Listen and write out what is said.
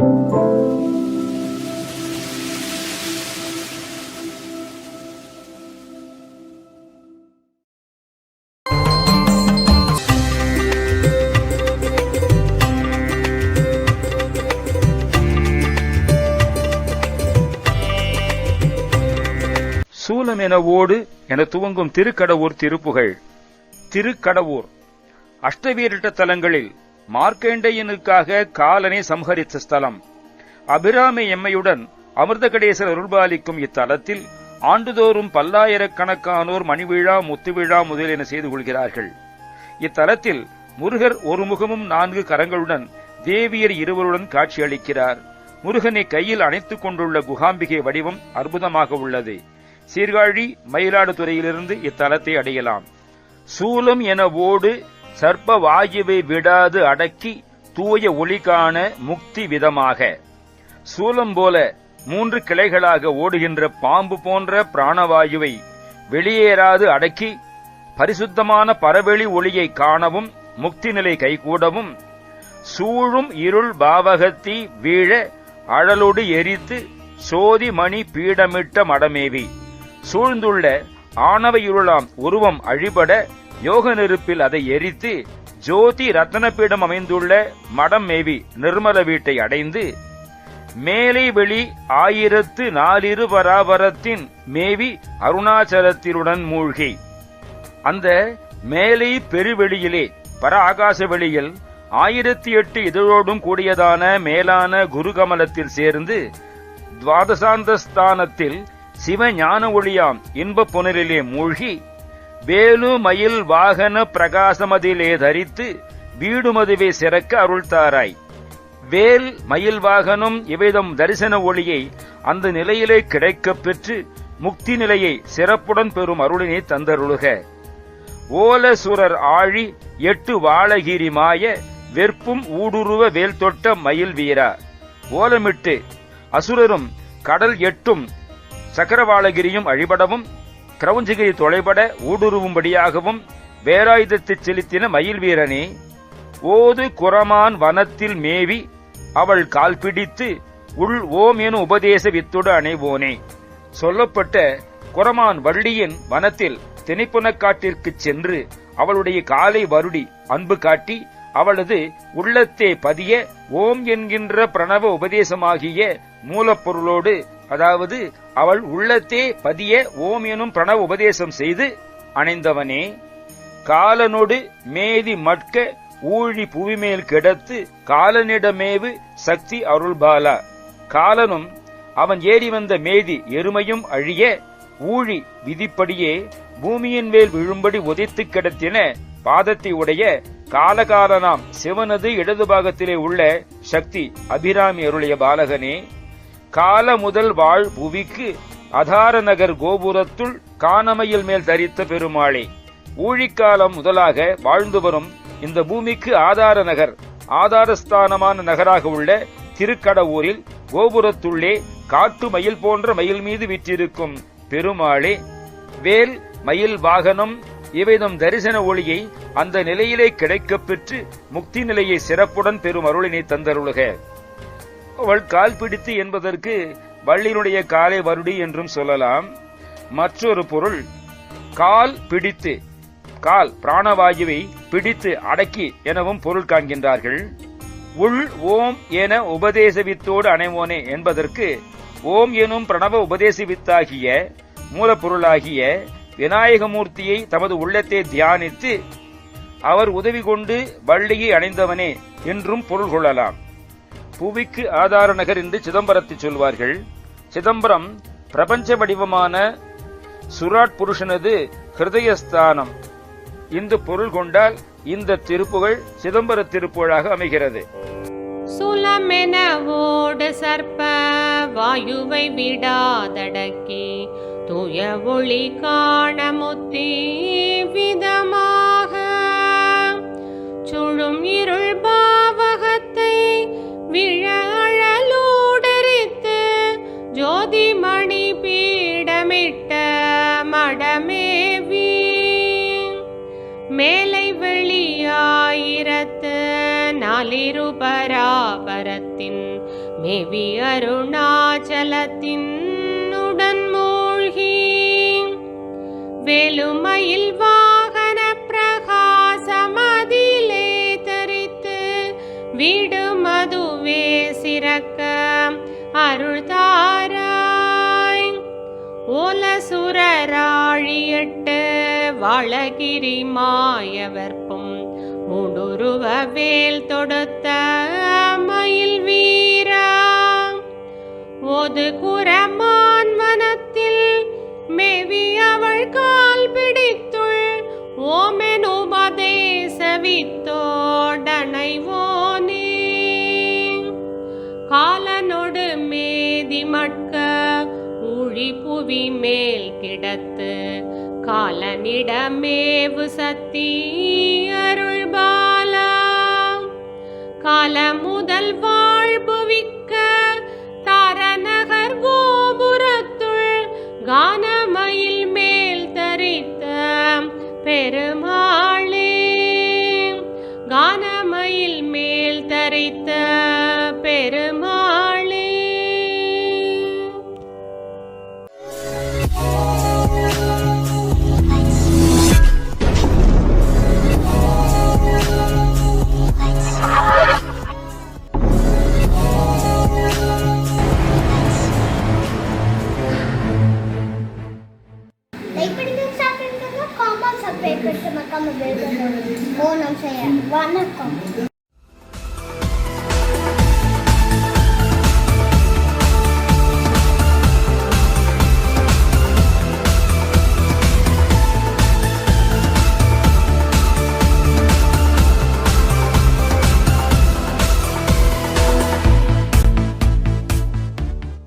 சூலம் என ஓடு என துவங்கும் திருக்கடவூர் திருப்புகழ். திருக்கடவூர் அஷ்டவீரட்ட தலங்களில் மார்க்கண்டேயனுக்காக காலனை சம்ஹரித்த ஸ்தலம். அபிராமி எம்மையுடன் அமிர்தகடேசர் அருள்பாலிக்கும் இத்தலத்தில் ஆண்டுதோறும் பல்லாயிரக்கணக்கானோர் மணிவிழா முத்துவிழா முதலியன செய்து கொள்கிறார்கள். இத்தலத்தில் முருகர் ஒரு முகமும் 4 கரங்களுடன் தேவியர் இருவருடன் காட்சியளிக்கிறார். முருகனை கையில் அணைத்துக் கொண்டுள்ள குகாம்பிகை வடிவம் அற்புதமாக உள்ளது. சீர்காழி மயிலாடுதுறையிலிருந்து இத்தலத்தை அடையலாம். சூலம் என ஓடு சர்ப்ப வாயுவை விடாது அடக்கி தூய ஒளி காண முக்தி விதமாக. சூலம் போல 3 கிளைகளாக ஓடுகின்ற பாம்பு போன்ற பிராணவாயுவை வெளியேறாது அடக்கி பரிசுத்தமான பரவெளி ஒளியை காணவும் முக்தி நிலை கைகூடவும் சூழும் இருள் பாவகத்தி வீழ அழலோடு எரித்து சோதி மணி பீடமிட்ட மடமேவி. சூழ்ந்துள்ள ஆணவ இருளாம் உருவம் அழிபட யோக நெருப்பில் அதை எரித்து ஜோதி ரத்தனப்பீடம் அமைந்துள்ள மடம் மேவி நிர்மல வீட்டை அடைந்து மேலை வெளி 1004 பராபரத்தின் மேவி அருணாச்சலத்திலுடன் மூழ்கி அந்த மேலை பெருவெளியிலே பர ஆகாச வெளியில் 1008 இதழோடும் கூடியதான மேலான குருகமலத்தில் சேர்ந்து துவாதசாந்தஸ்தானத்தில் சிவ ஞான ஒளியாம் இன்பப் புனரிலே மூழ்கி வேலு மயில் வாகன பிரகாசமதிலே தரித்து வீடுமதுவே சிறக்க அருள்தாராய். வேல் மயில் வாகனம் இவ்விதம் தரிசன ஒளியை அந்த நிலையிலே கிடைக்கப் பெற்று முக்தி நிலையை சிறப்புடன் பெறும் அருளினை தந்தருளுக. ஓலசுரர் ஆழி 8 வாழகிரி மாய வெற்பும் ஊடுருவ வேல் தொட்ட மயில் வீரா. ஓலமிட்டு அசுரரும் கடல் 8ம் சக்கரவாளகிரியும் அழிபடவும் கிரௌஞ்சகிரி தொலைபட ஊடுருவும்படியாகவும் வேலாயுதத்தைச் செலுத்தின மயில் வீரனே, ஓது குரமான் வனத்தில் மேவி அவள் கால் பிடித்து உள் ஓம் எனும் உபதேச வித்தோடு அணைவோனே. சொல்லப்பட்ட குரமான் வள்ளியின் வனத்தில் திணைப்புனக்காட்டிற்குச் சென்று அவளுடைய காலை வருடி அன்பு காட்டி அவளது உள்ளத்தே பதிய ஓம் என்கின்ற பிரணவ உபதேசமாகிய மூலப்பொருளோடு, அதாவது அவள் உள்ளத்தே பதிய ஓம் எனும் பிரணவ உபதேசம் செய்து அணைந்தவனே. காலனொடு மேதி மட்க ஊழி புவிமேல் கிடத்து காலனிடமேவு சக்தி அருள்பாலா. காலனும் அவன் ஏறி வந்த மேதி எருமையும் அழிய ஊழி விதிப்படியே பூமியின் மேல் விழும்படி உதைத்து கிடத்தின பாதத்தை உடைய காலகாலனாம் சிவனது இடது பாகத்திலே உள்ள சக்தி அபிராமி அருளிய பாலகனே. கால முதல் வாழ் புவிக்கு அதார நகர் கோபுரத்துள் காணமையில் மேல் தரித்த பெருமாளே. ஊழிக்காலம் முதலாக வாழ்ந்து வரும் இந்த பூமிக்கு ஆதார நகர், ஆதாரஸ்தானமான நகராக உள்ள திருக்கடவூரில் கோபுரத்துள்ளே காட்டு மயில் போன்ற மயில் மீது விற்றிருக்கும் பெருமாளே. வேல் மயில் வாகனம் இவைதம் தரிசன ஒளியை அந்த நிலையிலே கிடைக்கப் பெற்று முக்தி நிலையை சிறப்புடன் பெறும் அருளினை தந்தருளுக. அவள் கால் பிடித்து என்பதற்கு வள்ளியினுடைய காலை வருடி என்றும் சொல்லலாம். மற்றொரு பொருள் கால் பிடித்து, கால் பிராணவாயுவை பிடித்து அடக்கி எனவும் பொருள் காண்கின்றார்கள். உள் ஓம் என உபதேசவித்தோடு அணைவோனே என்பதற்கு ஓம் எனும் பிரணவ உபதேசவித்தாகிய மூலப்பொருளாகிய விநாயகமூர்த்தியை தமது உள்ளத்தை தியானித்து அவர் உதவி கொண்டு வள்ளியை அடைந்தவனே என்றும் பொருள் கொள்ளலாம். புவிக்கு ஆதார நகர் என்று சிதம்பரத்தை சொல்வார்கள். சிதம்பரம் பிரபஞ்ச வடிவமான சுராட் புருஷனது ஹிருதயஸ்தானம். இந்த பொருள் கொண்டால் இந்த திருப்புகழ் சிதம்பர திருப்புகழாக அமைகிறது. சுலமெனவோடு சர்ப்ப வாயுவை விடாதடக்கி தூய ஒளி காண முத்தி விதமாக சுழும் இருள் பாவகத்தை விழ அழலூடரித்து ஜோதி மணி பீடமிட்ட மடமேவி மேலை வெளியாயிரத்து நாலிரு பராபரத்தின் மேவி அருணாச்சலத்தின் உடன் மூழ்கி வேலுமயில் வாகன பிரகாசமதிலே தரித்து வீடு மதுவே சிறக்க அருள் தாராய். ஓலசுரராழியட்டு வாழகிரி மாயவர்ப்பும் மூடுருவ வேல் தொடுத்த மயில் வீரா ஓது குரமான் வனத்தில் மேவி அவள் கால் பிடித்துள் ஓமெனுபதேசவித்தோடனைவோனே காலனொடு மேதி மட்க ஊழி புவி மேல் கிடத்து காலனிடமேவு சத்தி அருள் பாலா கால முதல் வாழ்புவிக்க தாரநகர் கோபுரத்துள் கானமயில் மேல் தரித்த பெருமாளே கானமயில் மேல் தரித்த